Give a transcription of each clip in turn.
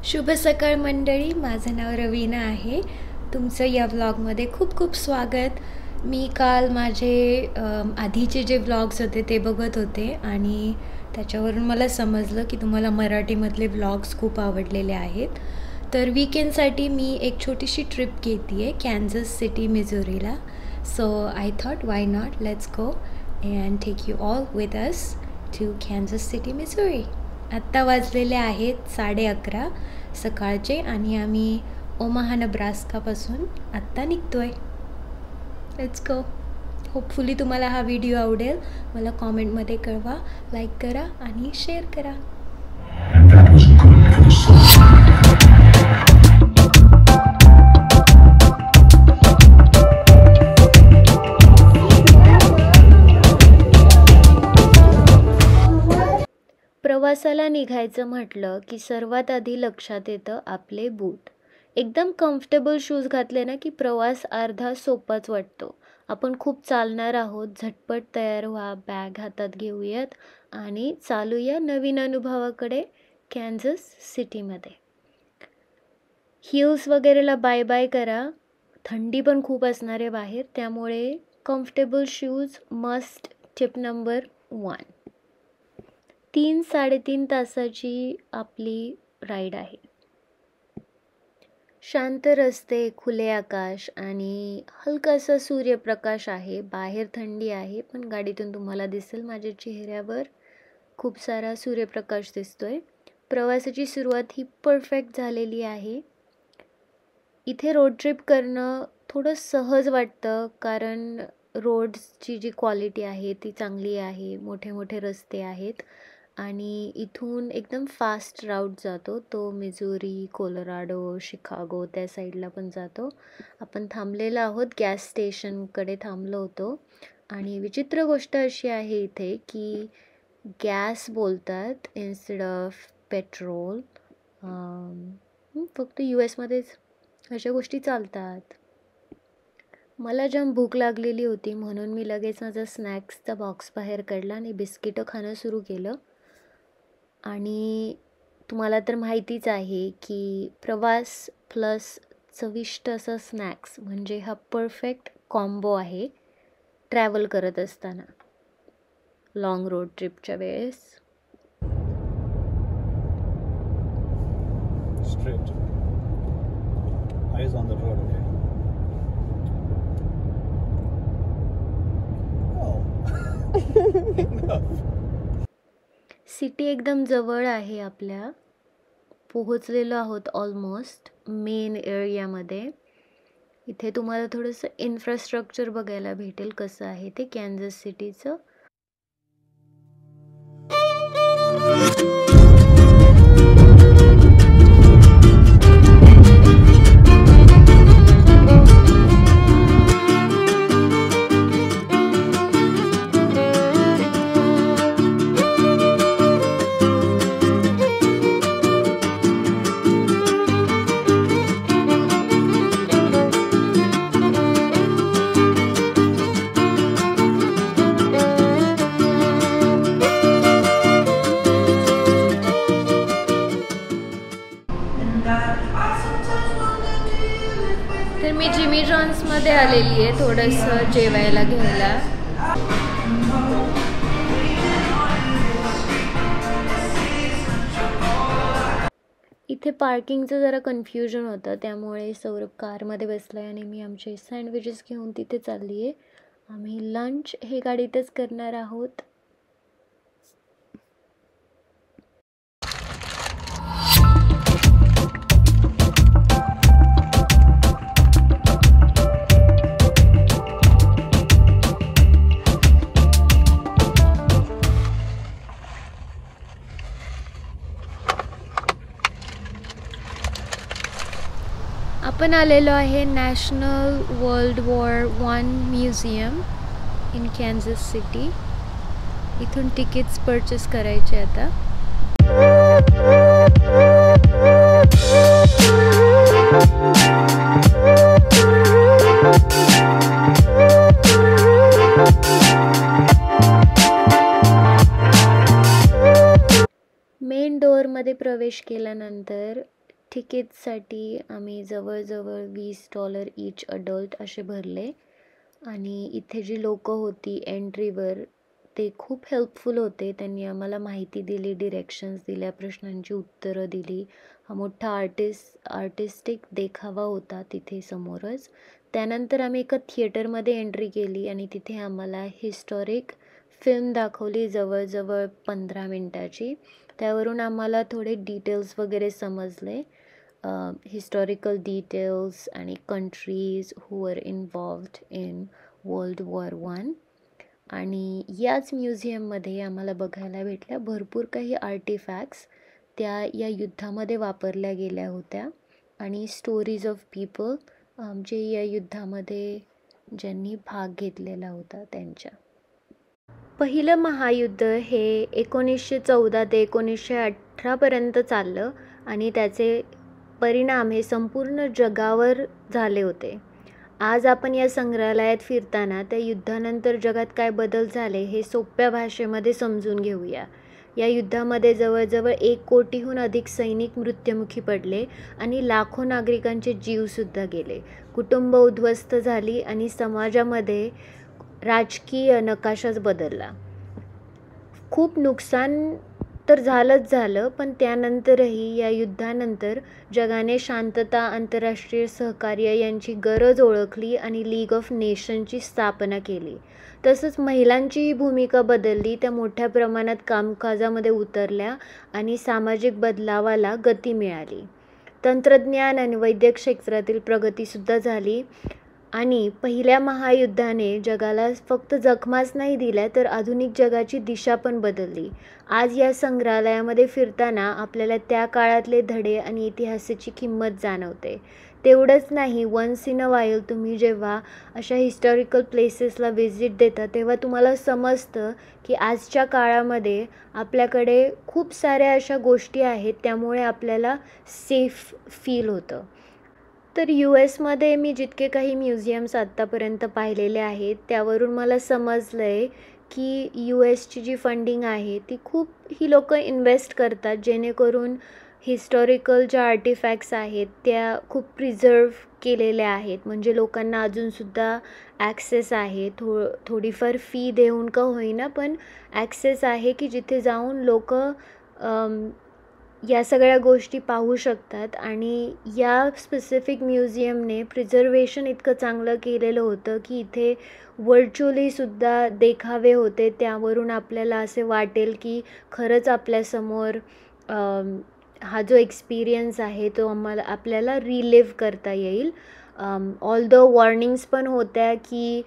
शुभ सकाळ मंडळी, माझं नाव रवीना आहे. तुमचं या व्लॉगमध्ये खूप खूप स्वागत. मी काल माझे आधीचे जे व्लॉग्स होते ते बघत होते आणि त्याच्यावरून मला समजलं की तुम्हाला मराठीमधले व्लॉग्स खूप आवडलेले आहेत. तर वीकेंडसाठी मी एक छोटीशी ट्रिप घेते आहे कॅन्झस सिटी मिझोरीला. So I thought why not, let's go and take you all with us to Kansas City Missouri. आत्ता वाजलेले आहेत 11:30 सकाळचे आणि आम्ही ओमाहा नब्रास्कापासून आत्ता निघतो आहे. Let's go. होपफुली तुम्हाला हा व्हिडिओ आवडेल. मला कॉमेंटमध्ये कळवा, लाईक करा आणि शेअर करा. प्रवासाला निघायचं म्हटलं की सर्वात आधी लक्षात येतं आपले बूट. एकदम कम्फर्टेबल शूज घातले ना की प्रवास अर्धा सोपाच वाटतो. आपण खूप चालणार आहोत, झटपट तयार व्हा, बॅग हातात घेऊयात आणि चालूया नवीन अनुभवाकडे कॅन्झस सिटीमध्ये. हिल्स वगैरेला बाय बाय करा. थंडी पण खूप असणार आहे बाहेर, त्यामुळे comfortable shoes must. Tip number 1. 3-3.5 तासाची आपली राईड आहे. शांत रस्ते, खुले आकाश आणि हलकासा सूर्यप्रकाश आहे. बाहेर थंडी आहे पण गाडीतून तुम्हाला दिसेल माझ्या चेहऱ्यावर खूप सारा सूर्यप्रकाश दिसतोय. प्रवासाची सुरुवात ही परफेक्ट झालेली आहे. इथे रोड ट्रिप करणं थोडं सहज वाटतं कारण रोड्सची जी क्वालिटी आहे ती चांगली आहे. मोठे मोठे रस्ते आहेत आणि इथून एकदम फास्ट राऊट जातो. तो मिझोरी, कोलोराडो, शिकागो त्या साईडला पण जातो. आपण थांबलेलो आहोत, गॅस स्टेशनकडे थांबलो होतो आणि विचित्र गोष्ट अशी आहे इथे की गॅस बोलतात इन्स्टेड ऑफ पेट्रोल. फक्त US मध्येच अशा गोष्टी चालतात. मला जाम भूक लागलेली होती म्हणून मी लगेच माझा स्नॅक्सचा बॉक्स बाहेर काढला आणि बिस्किटं खाणं सुरू केलं. आणि तुम्हाला तर माहितीच आहे की प्रवास प्लस चविष्ट असं स्नॅक्स म्हणजे हा परफेक्ट कॉम्बो आहे ट्रॅव्हल करत असताना, लॉंग रोड ट्रिपच्या वेळेस. Straight. Eyes on the road, okay? Oh. City एकदम जवळ आहे आपल्या. पोहोचलेलो आहोत ऑलमोस्ट मेन एरियामध्ये. इथे तुम्हाला थोडंसं इन्फ्रास्ट्रक्चर बघायला भेटेल कसं आहे ते कॅन्झस सिटीचं. तर मी जिमी जॉन्समध्ये आलेली आहे थोडंसं जेवायला घ्यायला. इथे पार्किंगचं जरा कन्फ्युजन होतं त्यामुळे सौरभ कारमध्ये बसला आहे आणि मी आमचे सँडविचेस घेऊन तिथे चालली आहे. आम्ही लंच हे गाडीतच करणार आहोत. आपण आलेलो आहे National World War 1 Museum in Kansas City. इथून तिकीट्स परचेस करायचे आता. मेन डोअरमध्ये प्रवेश केल्यानंतर तिकीटसाठी आम्ही जवळजवळ $20 ईच अडल्ट असे भरले. आणि इथे जी लोकं होती एंट्रीवर ते खूप हेल्पफुल होते. त्यांनी आम्हाला माहिती दिली, डिरेक्शन्स दिल्या, प्रश्नांची उत्तरं दिली. हा मोठा आर्टिस्टिक देखावा होता तिथे समोरच. त्यानंतर आम्ही एका थिएटरमध्ये एंट्री केली आणि तिथे आम्हाला हिस्टॉरिक फिल्म दाखवली जवळजवळ 15 मिनटाची. त्यावरून आम्हाला थोडे डिटेल्स वगैरे समजले, हिस्टॉरिकल डिटेल्स आणि कंट्रीज हू वर involved in world war one. आणि याच म्युझियममध्ये आम्हाला बघायला भेटल्या भरपूर काही आर्टिफॅक्ट्स त्या या युद्धामध्ये वापरल्या गेल्या होत्या आणि स्टोरीज ऑफ पीपल जे या युद्धामध्ये ज्यांनी भाग घेतलेला होता त्यांच्या. पहिलं महायुद्ध हे 1914 ते 1918पर्यंत चाललं आणि त्याचे परिणाम हे संपूर्ण जगावर झाले होते. आज आपण या संग्रहालयात फिरताना त्या युद्धानंतर जगात काय बदल झाले हे सोप्या भाषेमध्ये समजून घेऊया. या युद्धामध्ये जवळजवळ 1 कोटीहून अधिक सैनिक मृत्युमुखी पडले आणि लाखो नागरिकांचे जीवसुद्धा गेले. कुटुंब उद्ध्वस्त झाली आणि समाजामध्ये राजकीय नकाशाच बदलला. खूप नुकसान तर झालं, पण त्यानंतरही या युद्धानंतर जगाने शांतता, आंतरराष्ट्रीय सहकार्य यांची गरज ओळखली आणि लीग ऑफ नेशनची स्थापना केली. तसंच महिलांचीही भूमिका बदलली. त्या मोठ्या प्रमाणात कामकाजामध्ये उतरल्या आणि सामाजिक बदलावाला गती मिळाली. तंत्रज्ञान आणि वैद्यक क्षेत्रातील प्रगतीसुद्धा झाली आणि पहिल्या महायुद्धाने जगाला फक्त जखमाच नाही दिल्या तर आधुनिक जगाची दिशा पण बदलली. आज या संग्रहालयामध्ये फिरताना आपल्याला त्या काळातले धडे आणि इतिहासाची किंमत जाणवते. तेवढंच नाही, वन्स इन अ व्हाईल तुम्ही जेव्हा अशा हिस्टॉरिकल प्लेसेसला व्हिजिट देता तेव्हा तुम्हाला समजतं की आजच्या काळामध्ये आपल्याकडे खूप साऱ्या अशा गोष्टी आहेत त्यामुळे आपल्याला सेफ फील होतं. तर US मी जितके काही म्युझियम्स आत्तापर्यंत पाहिलेले आहेत त्यावरून मला समजलं आहे की USची जी फंडिंग आहे ती खूप ही लोकं इन्व्हेस्ट करतात जेणेकरून हिस्टॉरिकल ज्या आर्टिफॅक्ट्स आहेत त्या खूप प्रिझर्व केलेल्या आहेत. म्हणजे लोकांना अजूनसुद्धा ॲक्सेस आहे. थोडीफार फी देऊन का होईना पण ॲक्सेस आहे की जिथे जाऊन लोकं या सगळ्या गोष्टी पाहू शकतात. आणि या स्पेसिफिक म्युझियमने प्रिझर्वेशन इतकं चांगलं केलेलं होतं की इथे व्हर्च्युअलीसुद्धा देखावे होते. त्यावरून आपल्याला असे वाटेल की खरंच आपल्यासमोर हा जो एक्सपिरियन्स आहे तो आपल्याला रिलिव्ह करता येईल. ऑल्दो वॉर्निंग्स पण होत्या की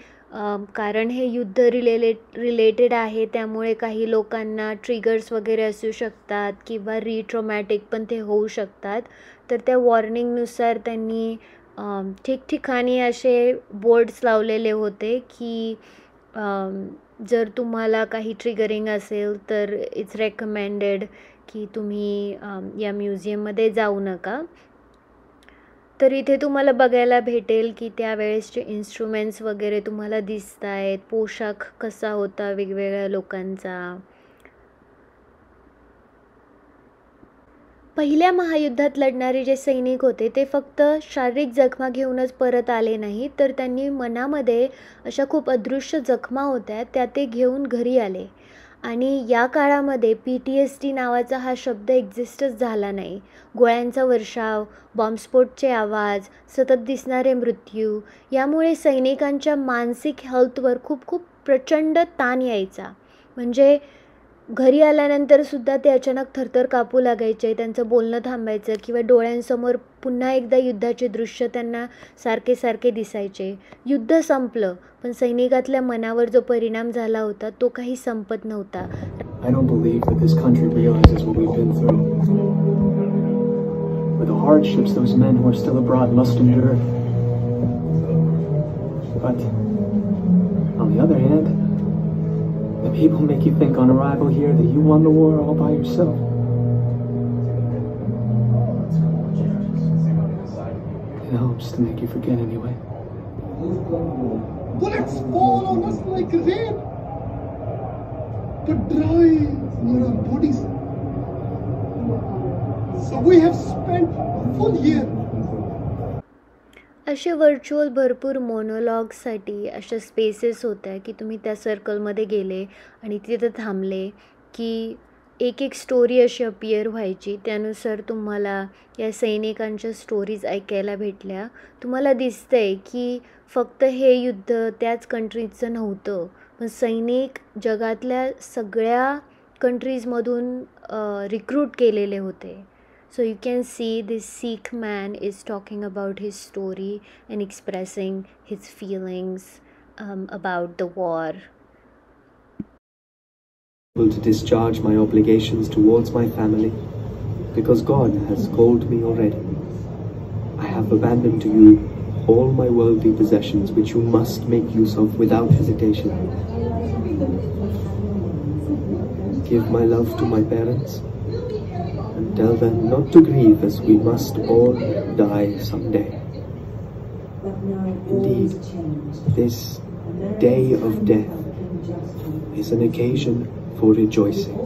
कारण हे युद्ध रिलेटेड आहे त्यामुळे काही लोकांना ट्रिगर्स वगैरे असू शकतात किंवा रिट्रॉमॅटिक पण ते होऊ शकतात. तर त्या वॉर्निंगनुसार त्यांनी ठिकठिकाणी असे बोर्ड्स लावलेले होते की जर तुम्हाला काही ट्रिगरिंग असेल तर इट्स रेकमेंडेड की तुम्ही या म्युझियममध्ये जाऊ नका. तर इथे तुम्हाला बघायला भेटेल की त्यावेळेसचे इन्स्ट्रुमेंट्स वगैरे तुम्हाला दिसत आहेत. पोशाख कसा होता वेगवेगळ्या लोकांचा. पहिल्या महायुद्धात लढणारे जे सैनिक होते ते फक्त शारीरिक जखमा घेऊनच परत आले नाही तर त्यांनी मनामध्ये अशा खूप अदृश्य जखमा होत्या त्या ते घेऊन घरी आले. आणि या काळामध्ये PTSD नावाचा हा शब्द एक्झिस्टच झाला नाही. गोळ्यांचा वर्षाव, बॉम्बस्फोटचे आवाज, सतत दिसणारे मृत्यू यामुळे सैनिकांच्या मानसिक हेल्थवर खूप प्रचंड ताण यायचा. म्हणजे घरी आल्यानंतरसुद्धा ते अचानक थरथर कापू लागायचे. त्यांचं बोलणं थांबायचं किंवा डोळ्यांसमोर पुन्हा एकदा युद्धाचे दृश्य त्यांना सारखे दिसायचे. युद्ध संपलं पण सैनिकातल्या मनावर जो परिणाम झाला होता तो काही संपत नव्हता. I don't believe that this country realizes what we've been through. With the hardships those men who are still abroad must endure. But on the other hand, the people make you think on arrival here that you won the war all by yourself. It helps to make you forget anyway. Bullets fall on us like rain, but dry on our bodies. So we have spent a full year. असे virtual भरपूर मोनोलॉगसाठी अशा spaces होत्या की तुम्ही त्या सर्कलमध्ये गेले आणि तिथं थांबले की एक एक स्टोरी अशी अपियर व्हायची. त्यानुसार तुम्हाला या सैनिकांच्या स्टोरीज ऐकायला भेटल्या. तुम्हाला दिसतंय की फक्त हे युद्ध त्याच कंट्रीजचं नव्हतं, पण सैनिक जगातल्या सगळ्या कंट्रीजमधून रिक्रूट केलेले होते. So you can see this Sikh man is talking about his story and expressing his feelings about the war. To discharge my obligations towards my family, because God has called me already. I have abandoned to you all my worldly possessions, which you must make use of without hesitation. Give my love to my parents, and tell them not to grieve, as we must all die someday. Indeed, this day of death is an occasion for rejoicing.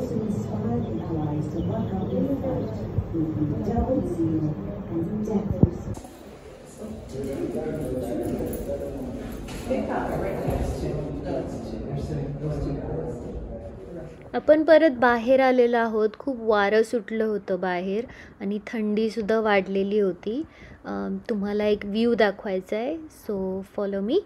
आपण परत बाहेर आलेलो आहोत. खूप वारं सुटलं होतं बाहेर आणि थंडीसुद्धा वाढलेली होती. तुम्हाला एक व्ह्यू दाखवायचा आहे, सो फॉलो मी.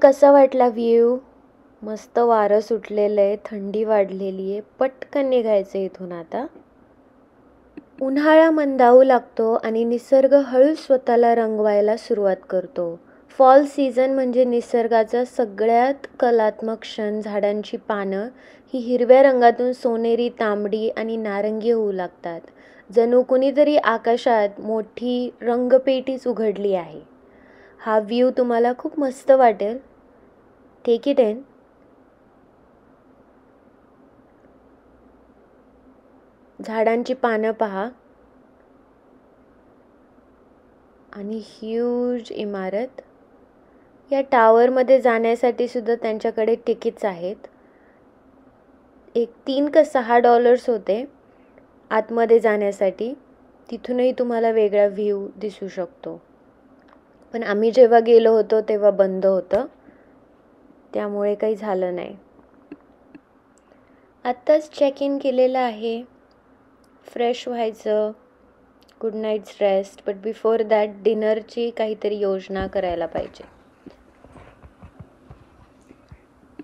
कसा वाटला व्ह्यू? मस्त वारं सुटलेलं आहे, थंडी वाढलेली आहे. पटकन निघायचं इथून आता. उन्हाळा मंदावू लागतो आणि निसर्ग हळू स्वतःला रंगवायला सुरुवात करतो. फॉल सीझन म्हणजे निसर्गाचा सगळ्यात कलात्मक क्षण. झाडांची पानं ही हिरव्या रंगातून सोनेरी, तांबडी आणि नारंगी होऊ लागतात. जणू कुणीतरी आकाशात मोठी रंगपेटीच उघडली आहे. हा व्ह्यू तुम्हाला खूप मस्त वाटेल. Take it in. झाडांची पानं पहा आणि ह्यूज इमारत. या टावरमध्ये जाण्यासाठी सुद्धा त्यांच्याकडे तिकीट्स आहेत. एक $3 का $6 होते आतमध्ये जाण्यासाठी. तिथूनही तुम्हाला वेगळा व्ह्यू दिसू शकतो. पण आम्ही जेव्हा गेलो होतो तेव्हा बंद होतं, त्यामुळे काही झालं नाही. आत्ताच चेक इन केलेलं आहे. फ्रेश व्हायचं, good night's rest. But before that डिनरची काहीतरी योजना करायला पाहिजे.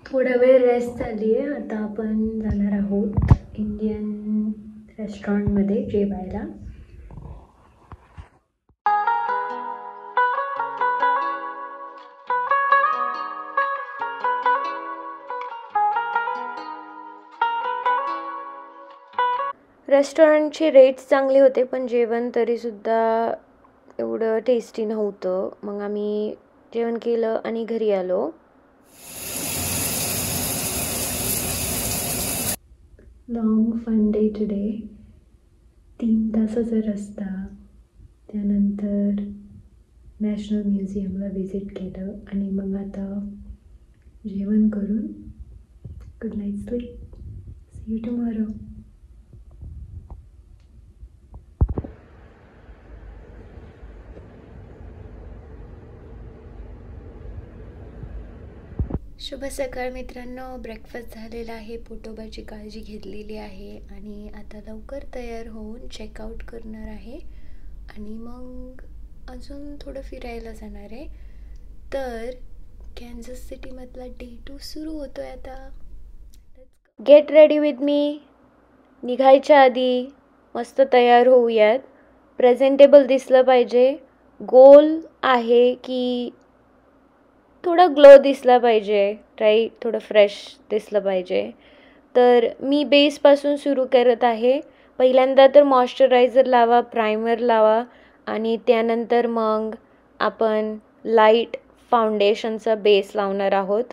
थोडा वेळ रेस्ट झाली आहे. आता आपण जाणार आहोत इंडियन रेस्टॉरंटमध्ये जेवायला. रेस्टॉरंटचे रेट्स चांगले होते, पण जेवण तरीसुद्धा एवढं टेस्टी नव्हतं. मग आम्ही जेवण केलं आणि घरी आलो. Long fun day today. 3 तासाचा रस्ता, त्यानंतर नॅशनल म्युझियमला व्हिजिट केलं आणि मग आता जेवण करून good night sleep. See you tomorrow. शुभ सकाळ मित्रांनो. ब्रेकफास्ट झालेला आहे, पोटोबाची काळजी घेतलेली आहे आणि आता लवकर तयार होऊन चेकआउट करणार आहे आणि मग अजून थोडं फिरायला जाणार आहे. तर कॅन्झस सिटीमधला डे 2 सुरू होतो आहे आता. Get ready with me. निघायच्या आधी मस्त तयार होऊयात. प्रेझेंटेबल दिसलं पाहिजे. गोल आहे की थोडा ग्लो दिसला पाहिजे, राईट, थोडं फ्रेश दिसलं पाहिजे. तर मी बेसपासून सुरू करत आहे. पहिल्यांदा तर मॉइश्चरायझर लावा, प्रायमर लावा आणि त्यानंतर मग आपण लाईट फाउंडेशनचा बेस लावणार आहोत.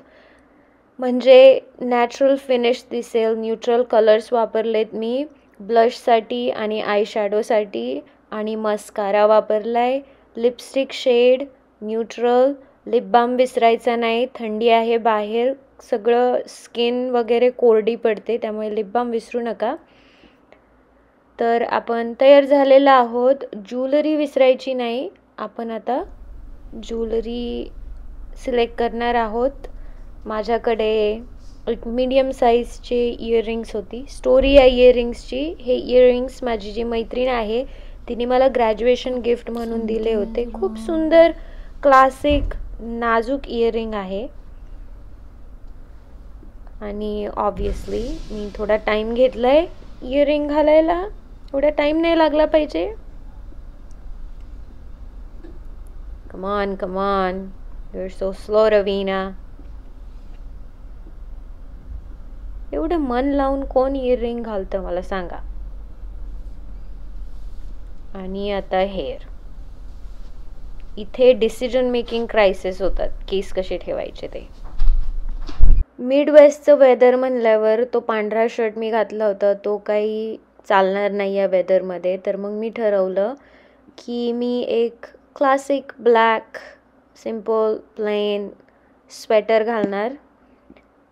म्हणजे नॅचरल फिनिश दिसेल. न्यूट्रल कलर्स वापरलेत मी ब्लशसाठी आणि आय शॅडोसाठी आणि मस्कारा वापरला आहे. Lipstick shade neutral. Lip balm विसरायचा नाही, थंडी आहे बाहेर, सगळं स्किन वगैरे कोरडी पडते, त्यामुळे लिप बाम विसरू नका. तर आपण तयार झालेला आहोत. ज्वेलरी विसरायची नाही. आपण आता ज्वेलरी सिलेक्ट करणार आहोत. माझ्याकडे एक मीडियम साईजचे इयरिंग्स होती. स्टोरी या इयरिंग्सची. हे इयरिंग्स माझी जी मैत्रीण आहे तिने मला ग्रॅज्युएशन गिफ्ट म्हणून दिले होते. खूप सुंदर क्लासिक नाजूक इयरिंग आहे आणि ऑब्वियसली मी थोडा टाइम घेतलाय इयरिंग घालायला. एवढा टाइम नाही लागला पाहिजे. कमान कमान, you are so slow Raveena. एवढं मन लावून कोण इयरिंग घालतं मला सांगा. आणि आता हेअर. इथे डिसिजन मेकिंग क्रायसिस होतात, केस कसे ठेवायचे ते. मिडवेस्टचं वेदर म्हणल्यावर तो पांढरा शर्ट मी घातला होता तो काही चालणार नाही या वेदरमध्ये. तर मग मी ठरवलं की मी एक classic black simple plain sweater घालणार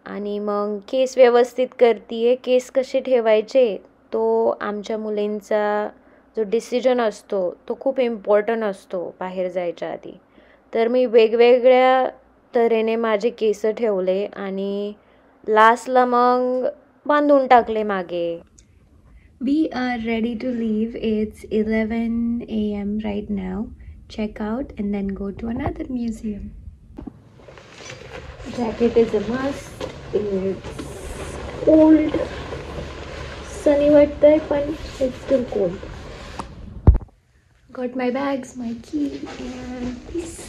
आणि मग केस व्यवस्थित करतीये. केस कसे ठेवायचे तो आमच्या मुलींचा जो डिसिजन असतो तो खूप इम्पॉर्टंट असतो बाहेर जायच्या आधी. तर मी वेगवेगळ्या तऱ्हेने माझे केस ठेवले आणि लास्टला मग बांधून टाकले मागे. We are ready to leave. It's 11 AM right now. Check out and then go to another museum. Jacket is a must. It's cold. Sunny वाटतंय पण it's still cold. Got my bags, my key, and peace.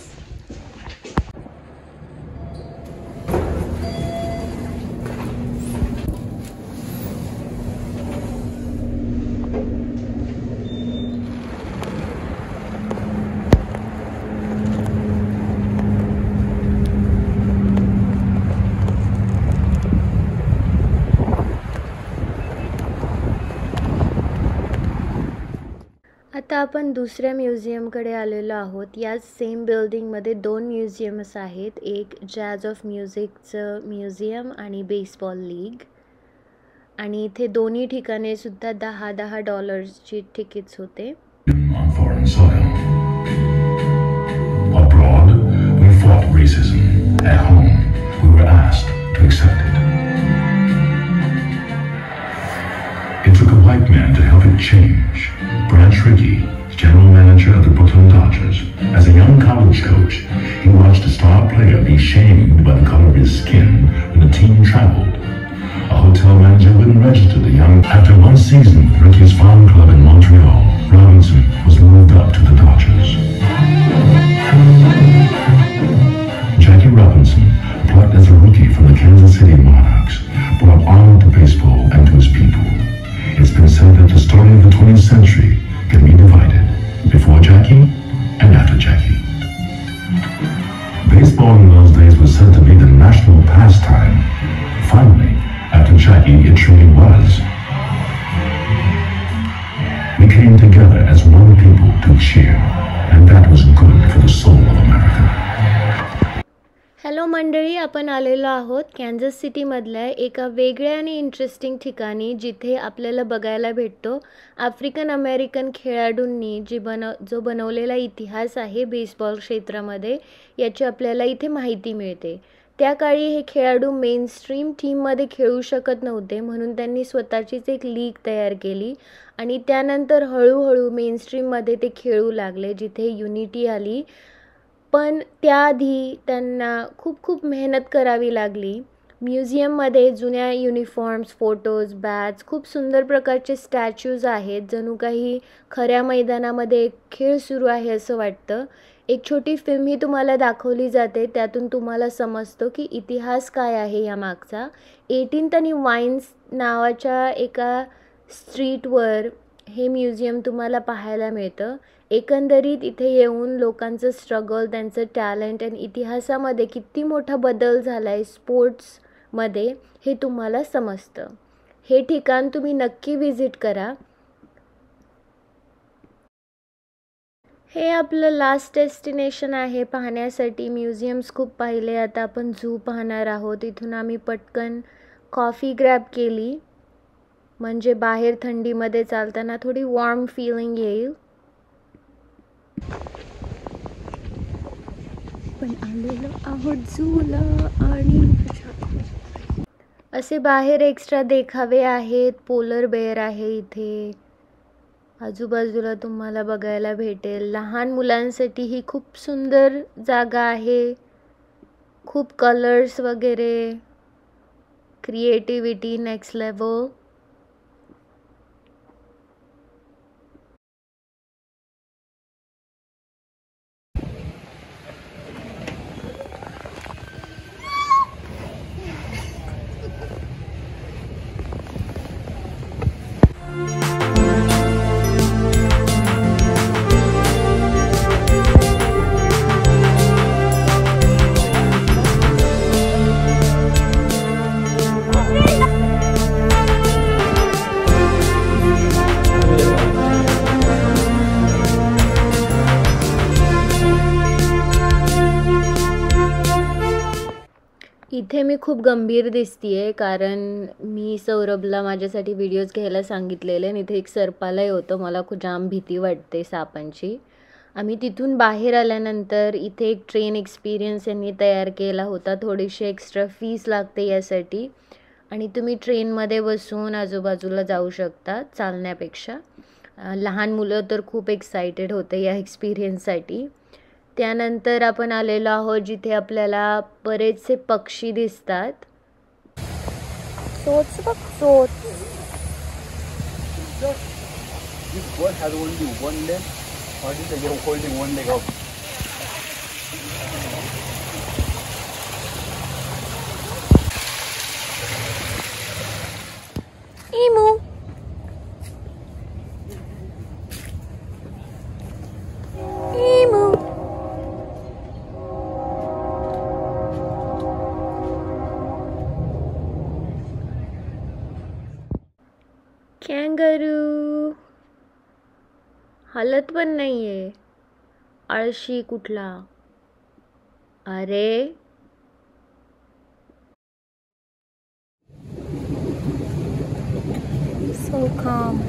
आता आपण दुसऱ्या म्युझियमकडे आलेलो आहोत. याच same बिल्डिंगमध्ये 2 museums आहेत. एक जॅज ऑफ म्युझिकचं म्युझियम आणि बेसबॉल लीग. आणि इथे दोन्ही ठिकाणी सुद्धा $10 तिकीट्स होते. Abroad, we fought racism. At home, we were asked to accept it. It took a white man to help it change. Branch Rickey general manager of the Brooklyn Dodgers. As a young college coach, he watched a star player be shamed by the color of his skin when the team traveled. A hotel manager wouldn't register the young. After one season with Ricky's farm club in Montreal, Robinson was moved up to the Dodgers. Jackie Robinson, plucked as a rookie from the Kansas City Monarchs, brought honor to baseball and to his people. It's been said that the story of the 20th century can be divided before Jackie and after Jackie. Baseball in those days was said to be the national pastime. Finally, after Jackie, it truly was. We came together as one people to cheer, and that was good for the soul of America. Hello मंडळी, आपण आलेलो आहोत कॅन्झस सिटीमधल्या एका वेगळ्या आणि interesting ठिकाणी, जिथे आपल्याला बघायला भेटतो आफ्रिकन अमेरिकन खेळाडूंनी जो बनवलेला इतिहास आहे बेसबॉल क्षेत्रामध्ये, याची आपल्याला इथे माहिती मिळते. त्या काळी हे खेळाडू मेनस्ट्रीम टीममध्ये खेळू शकत नव्हते, म्हणून त्यांनी स्वतःचीच एक लीग तयार केली आणि त्यानंतर हळूहळू मेनस्ट्रीममध्ये ते खेळू लागले, जिथे युनिटी आली. पण त्याआधी त्यांना खूप मेहनत करावी लागली. म्युझियममध्ये जुन्या युनिफॉर्म्स, फोटोज, बॅट्स, खूप सुंदर प्रकारचे स्टॅच्यूज आहेत. जणू काही खऱ्या मैदानामध्ये एक खेळ सुरू आहे असं वाटतं. एक छोटी फिल्मही तुम्हाला दाखवली जाते, त्यातून तुम्हाला समजतं की इतिहास काय आहे या मागचा. 18th आणि वाईन्स नावाच्या एका स्ट्रीटवर हे म्युझियम तुम्हाला पाहायला मिळतं. एकंदरीत इथे येऊन लोकांचं स्ट्रगल, त्यांचं टॅलेंट आणि इतिहासामध्ये किती मोठा बदल झाला आहे स्पोर्ट्समध्ये हे तुम्हाला समजतं. हे ठिकाण तुम्ही नक्की व्हिजिट करा. हे आपलं लास्ट डेस्टिनेशन आहे पाहण्यासाठी. म्युझियम्स खूप पाहिले, आता आपण झू पाहणार आहोत. इथून आम्ही पटकन कॉफी ग्रॅब केली, म्हणजे बाहेर थंडीमध्ये चालताना थोडी वॉर्म फीलिंग येईल. पण आलेलो आहोत झूला आणि असे बाहेर एक्स्ट्रा देखावे आहेत. पोलर बेअर आहे इथे, आजूबाजूला तुम्हाला बघायला भेटेल. लहान मुलांसाठी ही खूप सुंदर जागा आहे. खूप कलर्स वगैरे, क्रिएटिव्हिटी नेक्स्ट लेवल. इथे मी खूप गंभीर दिसतीये, कारण मी सौरभला माझ्यासाठी व्हिडिओज घ्यायला सांगितलेले आणि इथे एक सर्पालय होतं. मला खूप जाम भीती वाटते सापांची. आम्ही तिथून बाहेर आल्यानंतर इथे एक ट्रेन एक्सपिरियन्स यांनी तयार केला होता. थोडीशी एक्स्ट्रा फीस लागते यासाठी आणि तुम्ही ट्रेनमध्ये बसून आजूबाजूला जाऊ शकता चालण्यापेक्षा. लहान मुलं तर खूप एक्सायटेड होते या एक्सपिरियन्ससाठी. त्यानंतर आपण आलेलो आहोत जिथे आपल्याला बरेचसे पक्षी दिसतात. इमू कॅंगरू हलत पण नाहीये, आळशी कुठला. अरे so calm.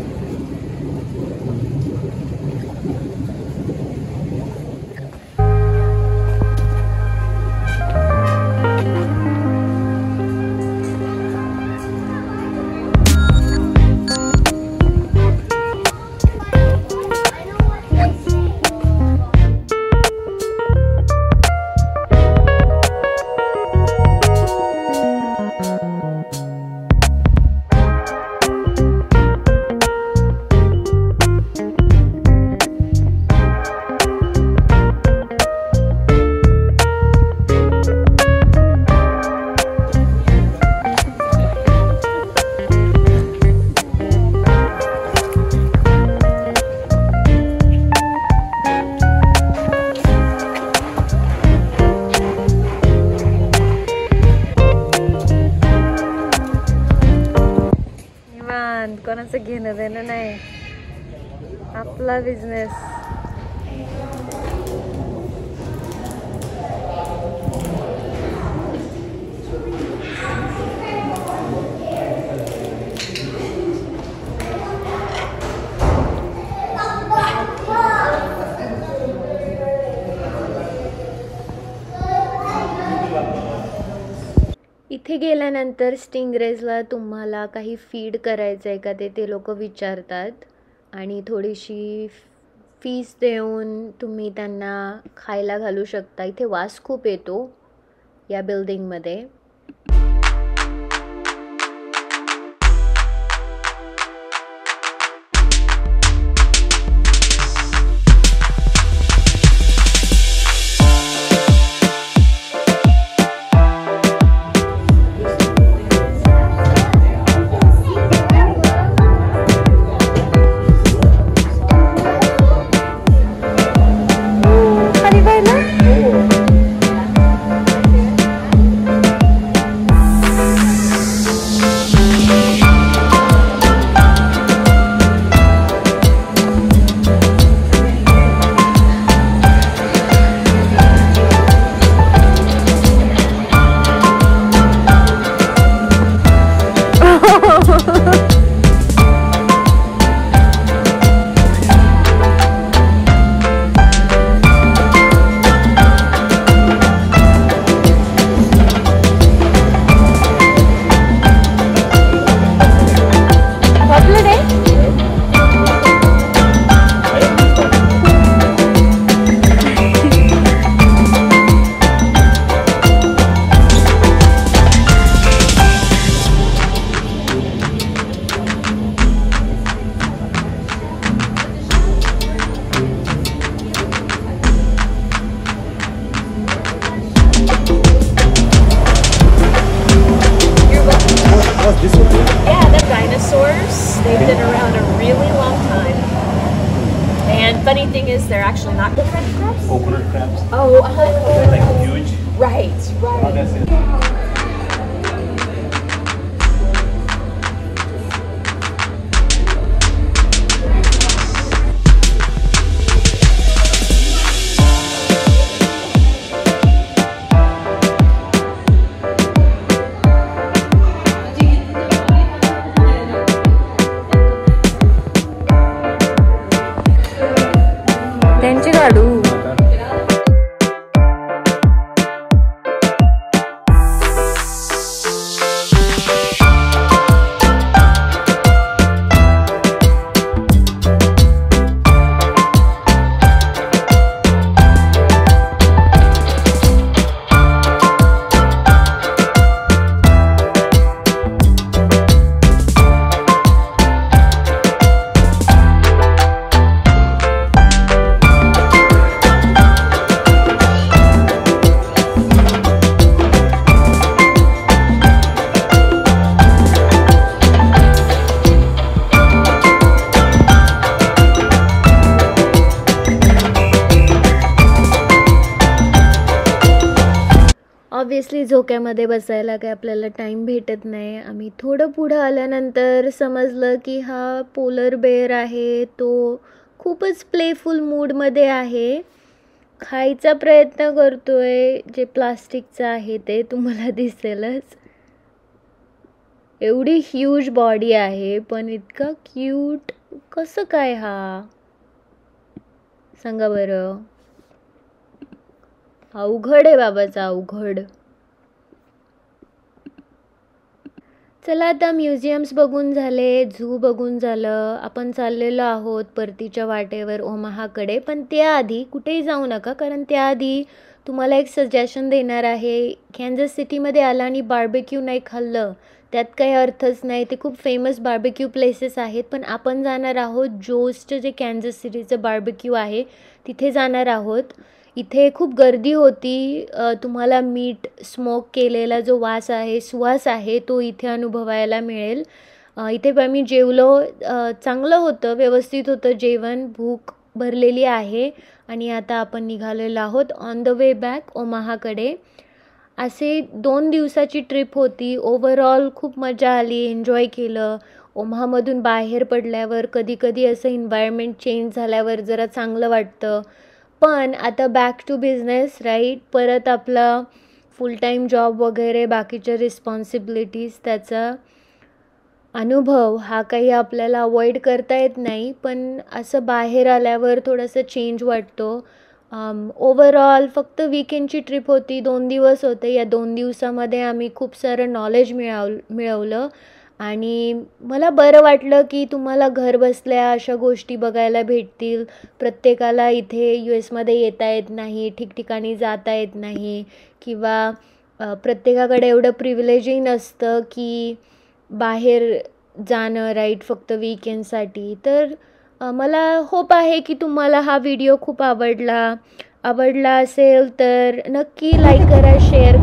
कोणाचं घेणं देणं नाही, आपला बिझनेस. इथे गेल्यानंतर स्टिंगरेजला तुम्हाला काही फीड करायचं आहे का ते लोक विचारतात आणि थोडीशी फीस देऊन तुम्ही त्यांना खायला घालू शकता. इथे वास खूप येतो या बिल्डिंगमध्ये. Yeah, they're dinosaurs. They've been around a really long time. And funny thing is, they're actually not coconut crabs. Coconut crabs. Oh, They're like huge. right, Oh, right. that's it. त्यांची गाडू. ऑब्वियसली झोक्यामध्ये बसायला काय आपल्याला time भेटत नाही. आम्ही थोडं पुढं आल्यानंतर समजलं की हा पोलर बेअर आहे, तो खूपच प्लेफुल मूडमध्ये आहे. खायचा प्रयत्न करतोय, जे प्लास्टिकचं आहे ते तुम्हाला दिसेलच. एवढी ह्यूज बॉडी आहे पण इतका क्यूट कसं काय हा, सांगा बरं. अवघड आहे बाबाचं, अवघड. चला आता म्युझियम्स बघून झाले, झू बघून झालं, आपण चाललेलो आहोत परतीच्या वाटेवर ओमाहाकडे. पण त्याआधी कुठेही जाऊ नका, कारण त्याआधी तुम्हाला एक सजेशन देणार आहे. कॅन्झस सिटीमध्ये आला आणि बार्बेक्यू नाही खाल्लं त्यात काही अर्थच नाही. ते खूप फेमस बार्बेक्यू प्लेसेस आहेत, पण आपण जाणार आहोत जोसचं जे कॅन्झस सिटीचं बार्बेक्यू आहे तिथे जाणार आहोत. इथे खूप गर्दी होती. तुम्हाला मीठ स्मोक केलेला जो वास आहे, सुवास आहे, तो इथे अनुभवायला मिळेल. इथे आम्ही जेवलो, चांगलं होतं, व्यवस्थित होतं जेवण, भूक भरलेली आहे. आणि आता आपण निघालेलो आहोत ऑन द वे बॅक ओमाहाकडे. असे 2 दिवसाची ट्रिप होती. ओव्हरऑल खूप मजा आली, एन्जॉय केलं. ओमाहामधून बाहेर पडल्यावर कधी असं एन्व्हायरमेंट चेंज झाल्यावर जरा चांगलं वाटतं. पण आता बॅक टू बिझनेस राईट, परत आपला फुल टाईम जॉब वगैरे बाकीच्या रिस्पॉन्सिबिलिटीज, त्याचा अनुभव हा काही आपल्याला अवॉइड करता येत नाही. पण असं बाहेर आल्यावर थोडंसं चेंज वाटतो. ओव्हरऑल फक्त वीकेंडची ट्रिप होती, 2 दिवस होते. या 2 दिवसामध्ये आम्ही खूप सारं नॉलेज मिळवलं आणि मला बरं वाटलं की तुम्हाला घर बसल्या अशा गोष्टी बघायला भेटतील. प्रत्येकाला इथे US मध्ये येता येत नाही, ठिकठिकाणी जाता येत नाही, किंवा प्रत्येकाकडे एवढं प्रिव्हिलेजही नसतं की बाहेर जाणं राईट फक्त वीकेंडसाठी. तर मला होप आहे की तुम्हाला हा व्हिडिओ खूप आवडला असेल तर नक्की लाईक करा, शेअर